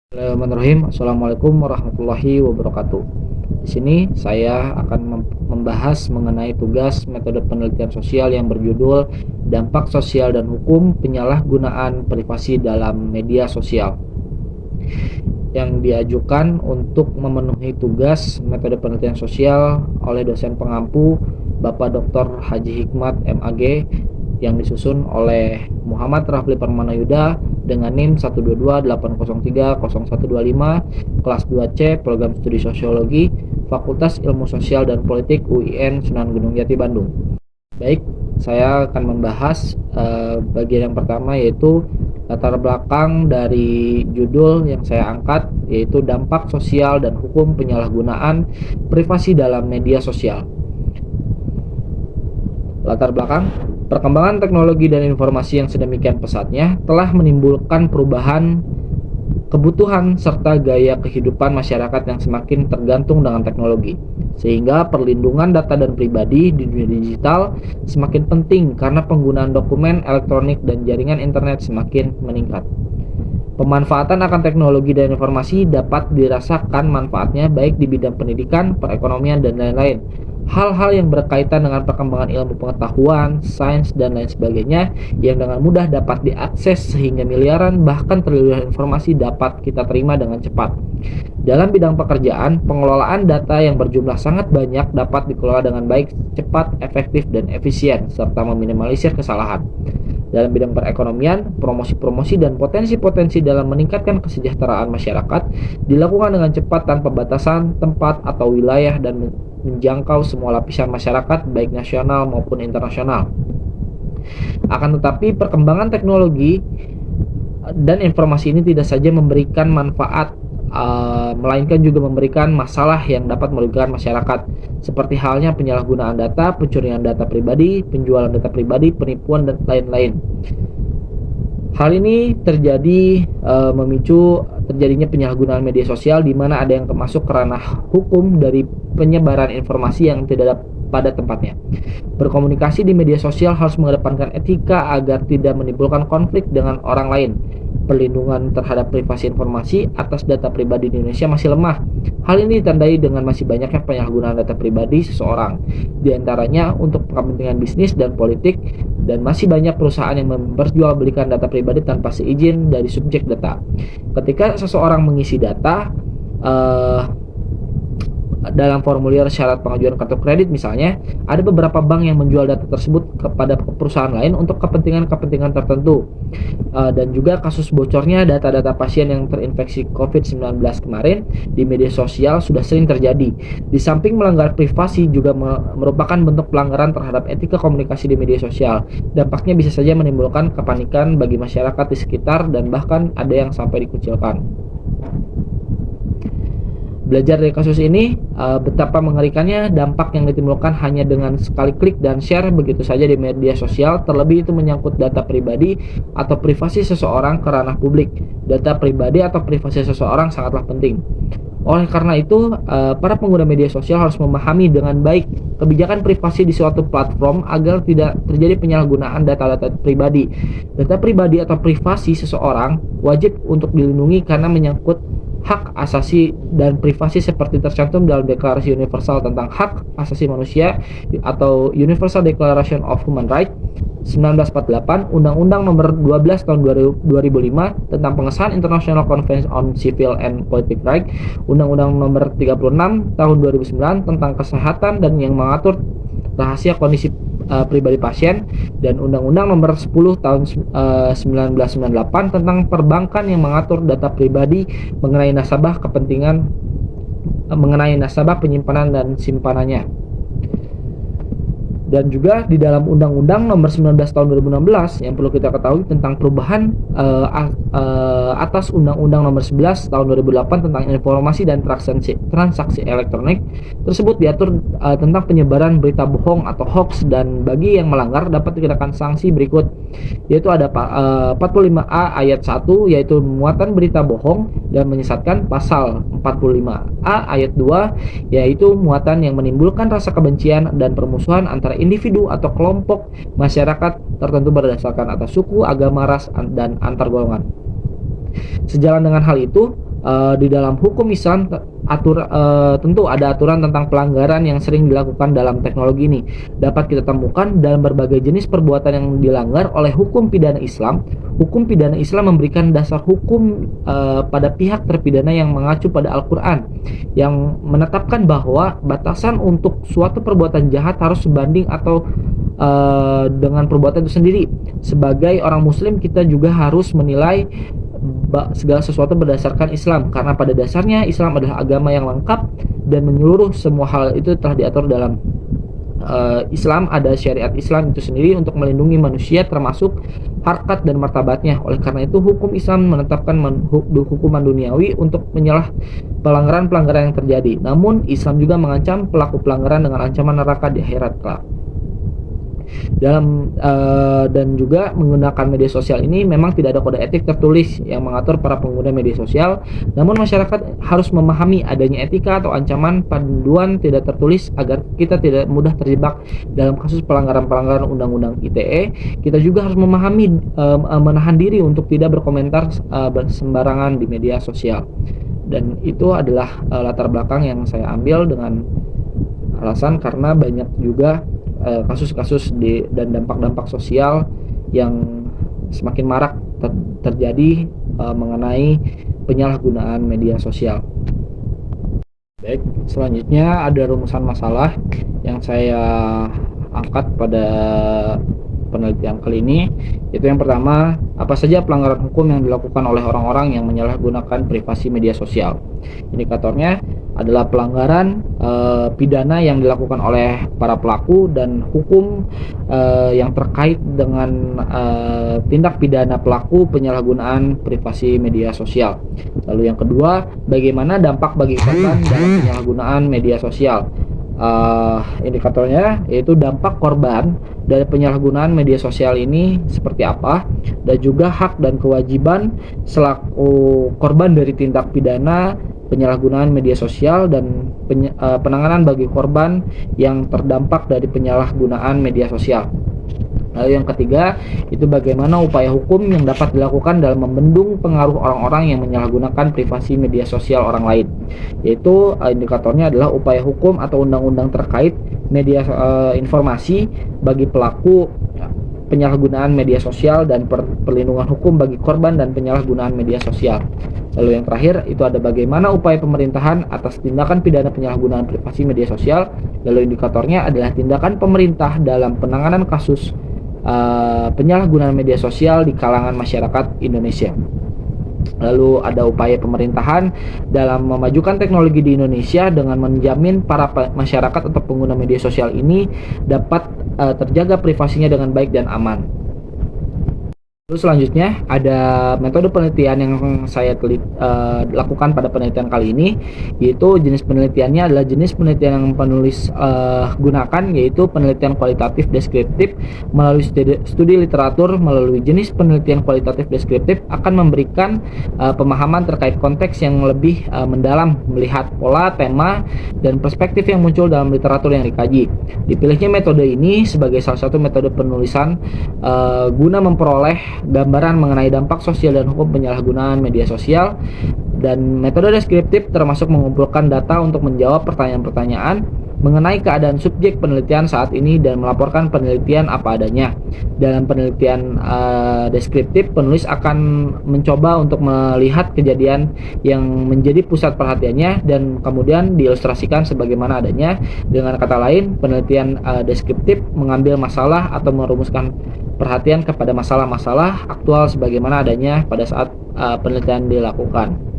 Bismillahirrahmanirrahim. Assalamualaikum warahmatullahi wabarakatuh. Di sini saya akan membahas mengenai tugas metode penelitian sosial yang berjudul Dampak Sosial dan Hukum Penyalahgunaan Privasi dalam Media Sosial, yang diajukan untuk memenuhi tugas metode penelitian sosial oleh dosen pengampu Bapak Dr. Haji Hikmat MAG, yang disusun oleh Muhammad Rafli Permanayuda dengan NIM 12280300125, kelas 2C, program studi sosiologi, Fakultas Ilmu Sosial dan Politik UIN Sunan Gunung Jati, Bandung. Baik, saya akan membahas bagian yang pertama, yaitu latar belakang dari judul yang saya angkat, yaitu dampak sosial dan hukum penyalahgunaan privasi dalam media sosial. Latar belakang, perkembangan teknologi dan informasi yang sedemikian pesatnya telah menimbulkan perubahan kebutuhan serta gaya kehidupan masyarakat yang semakin tergantung dengan teknologi, sehingga perlindungan data dan pribadi di dunia digital semakin penting karena penggunaan dokumen elektronik dan jaringan internet semakin meningkat. Pemanfaatan akan teknologi dan informasi dapat dirasakan manfaatnya baik di bidang pendidikan, perekonomian, dan lain-lain. Hal-hal yang berkaitan dengan perkembangan ilmu pengetahuan, sains, dan lain sebagainya yang dengan mudah dapat diakses sehingga miliaran bahkan triliunan informasi dapat kita terima dengan cepat. Dalam bidang pekerjaan, pengelolaan data yang berjumlah sangat banyak dapat dikelola dengan baik, cepat, efektif, dan efisien, serta meminimalisir kesalahan. Dalam bidang perekonomian, promosi-promosi dan potensi-potensi dalam meningkatkan kesejahteraan masyarakat dilakukan dengan cepat tanpa batasan tempat atau wilayah dan menjangkau semua lapisan masyarakat baik nasional maupun internasional. Akan tetapi perkembangan teknologi dan informasi ini tidak saja memberikan manfaat, melainkan juga memberikan masalah yang dapat merugikan masyarakat, seperti halnya penyalahgunaan data, pencurian data pribadi, penjualan data pribadi, penipuan, dan lain-lain. Hal ini terjadi memicu terjadinya penyalahgunaan media sosial, di mana ada yang masuk ke ranah hukum dari penyebaran informasi yang tidak pada tempatnya. Berkomunikasi di media sosial harus mengedepankan etika agar tidak menimbulkan konflik dengan orang lain. Perlindungan terhadap privasi informasi atas data pribadi di Indonesia masih lemah. Hal ini ditandai dengan masih banyaknya penyalahgunaan data pribadi seseorang, di antaranya untuk kepentingan bisnis dan politik, dan masih banyak perusahaan yang memperjualbelikan data pribadi tanpa seizin dari subjek data. Ketika seseorang mengisi data dalam formulir syarat pengajuan kartu kredit misalnya, ada beberapa bank yang menjual data tersebut kepada perusahaan lain untuk kepentingan-kepentingan tertentu. Dan juga kasus bocornya data-data pasien yang terinfeksi COVID-19 kemarin di media sosial sudah sering terjadi. Di samping melanggar privasi, juga merupakan bentuk pelanggaran terhadap etika komunikasi di media sosial. Dampaknya bisa saja menimbulkan kepanikan bagi masyarakat di sekitar dan bahkan ada yang sampai dikucilkan. Belajar dari kasus ini, betapa mengerikannya dampak yang ditimbulkan hanya dengan sekali klik dan share begitu saja di media sosial, terlebih itu menyangkut data pribadi atau privasi seseorang ke ranah publik. Data pribadi atau privasi seseorang sangatlah penting. Oleh karena itu, para pengguna media sosial harus memahami dengan baik kebijakan privasi di suatu platform agar tidak terjadi penyalahgunaan data-data pribadi. Data pribadi atau privasi seseorang wajib untuk dilindungi karena menyangkut hak asasi dan privasi seperti tercantum dalam Deklarasi Universal tentang Hak Asasi Manusia atau Universal Declaration of Human Rights 1948, Undang-Undang Nomor 12 Tahun 2005 tentang Pengesahan International Convention on Civil and Political Rights, Undang-Undang Nomor 36 Tahun 2009 tentang Kesehatan dan yang mengatur rahasia kondisi pribadi pasien, dan Undang-Undang Nomor 10 Tahun 1998 tentang perbankan yang mengatur data pribadi mengenai nasabah penyimpanan dan simpanannya. Dan juga di dalam Undang-Undang Nomor 19 Tahun 2016 yang perlu kita ketahui tentang perubahan atas Undang-Undang Nomor 11 Tahun 2008 tentang informasi dan transaksi elektronik, tersebut diatur tentang penyebaran berita bohong atau hoax, dan bagi yang melanggar dapat dikenakan sanksi berikut, yaitu ada 45A ayat 1 yaitu muatan berita bohong dan menyesatkan, pasal 45A ayat 2 yaitu muatan yang menimbulkan rasa kebencian dan permusuhan antara individu atau kelompok masyarakat tertentu berdasarkan atas suku, agama, ras, dan antar golongan. Sejalan dengan hal itu, Di dalam hukum Islam tentu ada aturan tentang pelanggaran yang sering dilakukan dalam teknologi ini. Dapat kita temukan dalam berbagai jenis perbuatan yang dilanggar oleh hukum pidana Islam. Hukum pidana Islam memberikan dasar hukum pada pihak terpidana yang mengacu pada Al-Quran, yang menetapkan bahwa batasan untuk suatu perbuatan jahat harus sebanding atau dengan perbuatan itu sendiri. Sebagai orang Muslim, kita juga harus menilai segala sesuatu berdasarkan Islam, karena pada dasarnya Islam adalah agama yang lengkap dan menyeluruh. Semua hal itu telah diatur dalam Islam. Ada syariat Islam itu sendiri untuk melindungi manusia termasuk harkat dan martabatnya. Oleh karena itu hukum Islam menetapkan hukuman duniawi untuk menyalah pelanggaran-pelanggaran yang terjadi. Namun Islam juga mengancam pelaku pelanggaran dengan ancaman neraka di akhirat kelak. Dan juga menggunakan media sosial ini memang tidak ada kode etik tertulis yang mengatur para pengguna media sosial, namun masyarakat harus memahami adanya etika atau ancaman panduan tidak tertulis agar kita tidak mudah terjebak dalam kasus pelanggaran-pelanggaran undang-undang ITE. Kita juga harus memahami menahan diri untuk tidak berkomentar sembarangan di media sosial. Dan itu adalah latar belakang yang saya ambil dengan alasan karena banyak juga kasus-kasus dan dampak-dampak sosial yang semakin marak terjadi mengenai penyalahgunaan media sosial. Baik, selanjutnya ada rumusan masalah yang saya angkat pada penelitian kali ini, yaitu yang pertama, apa saja pelanggaran hukum yang dilakukan oleh orang-orang yang menyalahgunakan privasi media sosial. Indikatornya adalah pelanggaran pidana yang dilakukan oleh para pelaku dan hukum yang terkait dengan tindak pidana pelaku penyalahgunaan privasi media sosial. Lalu yang kedua, bagaimana dampak bagi korban dalam penyalahgunaan media sosial. Indikatornya yaitu dampak korban dari penyalahgunaan media sosial ini seperti apa, dan juga hak dan kewajiban selaku korban dari tindak pidana penyalahgunaan media sosial dan penanganan bagi korban yang terdampak dari penyalahgunaan media sosial. Lalu yang ketiga, itu bagaimana upaya hukum yang dapat dilakukan dalam membendung pengaruh orang-orang yang menyalahgunakan privasi media sosial orang lain. Yaitu indikatornya adalah upaya hukum atau undang-undang terkait media informasi bagi pelaku penyalahgunaan media sosial dan perlindungan hukum bagi korban dan penyalahgunaan media sosial. Lalu yang terakhir, itu ada bagaimana upaya pemerintahan atas tindakan pidana penyalahgunaan privasi media sosial. Lalu indikatornya adalah tindakan pemerintah dalam penanganan kasus penyalahgunaan media sosial di kalangan masyarakat Indonesia. Lalu ada upaya pemerintahan dalam memajukan teknologi di Indonesia dengan menjamin para masyarakat atau pengguna media sosial ini dapat terjaga privasinya dengan baik dan aman. Lalu selanjutnya ada metode penelitian yang saya lakukan pada penelitian kali ini, yaitu jenis penelitiannya adalah jenis penelitian yang penulis gunakan, yaitu penelitian kualitatif deskriptif melalui studi literatur. Melalui jenis penelitian kualitatif deskriptif akan memberikan pemahaman terkait konteks yang lebih mendalam, melihat pola, tema, dan perspektif yang muncul dalam literatur yang dikaji. Dipilihnya metode ini sebagai salah satu metode penulisan guna memperoleh gambaran mengenai dampak sosial dan hukum penyalahgunaan media sosial. Dan metode deskriptif termasuk mengumpulkan data untuk menjawab pertanyaan-pertanyaan mengenai keadaan subjek penelitian saat ini dan melaporkan penelitian apa adanya. Dalam penelitian deskriptif, penulis akan mencoba untuk melihat kejadian yang menjadi pusat perhatiannya dan kemudian diilustrasikan sebagaimana adanya. Dengan kata lain, penelitian deskriptif mengambil masalah atau merumuskan perhatian kepada masalah-masalah aktual sebagaimana adanya pada saat penelitian dilakukan.